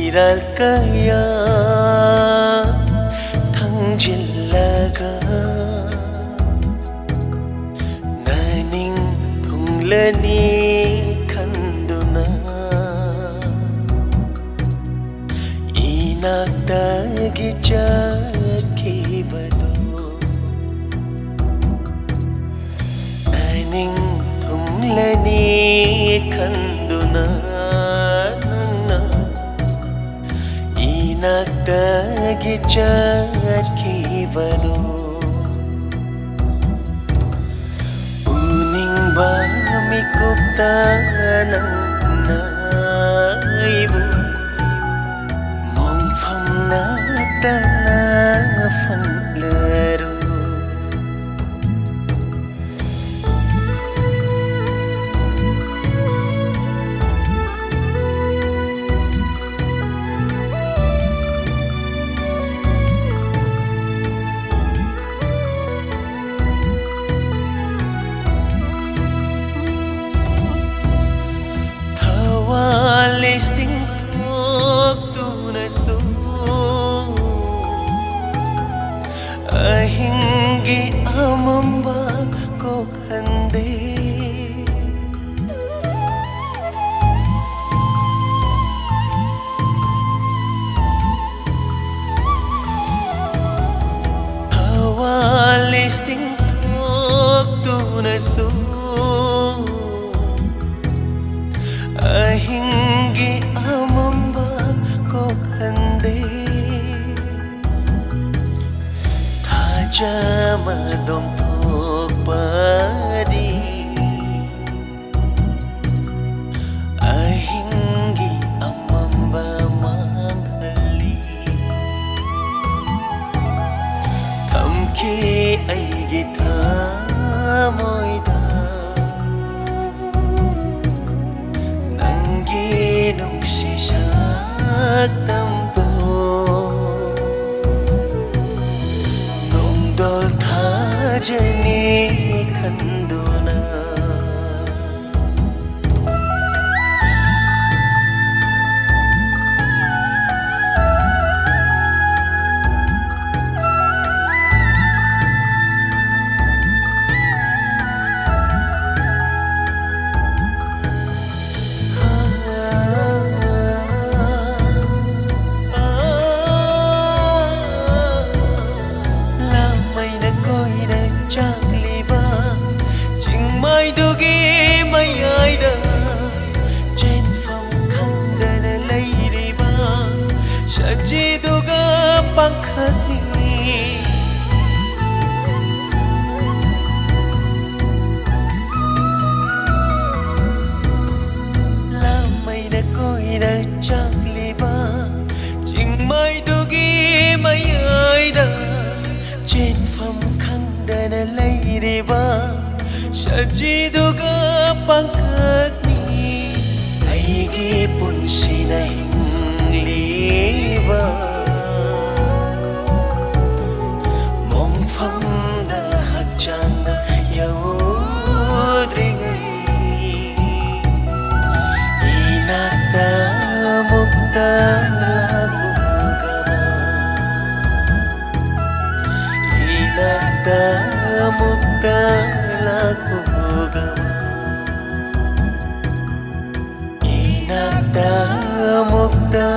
이랄까야 탕질라가 나닝 동란이 간두나 이낙다기 자키바도 나닝 동란이 간두나 Nagdagi chat kibado Uning ba mikupta ng naibo Mong phong na tanafan laro Lising tok tunaso ahinggi amamba ko hande lising tok tunaso ahinggi amamba ko hande thaja madom thok padi ahinggi amamba manghali thamki aigi thamoida nung sisak tampo nung dol thajani khanduna Sajiduga pangkatni lamay na ko'y nagjakliba jingmay dugi mayay da jen pham khanda na layriba sajiduga pangkatni aigi punsi na liva mong phong da hak chan da yaudringai inakda mukta lagu gama inakda mukta lagu gama inakda mukta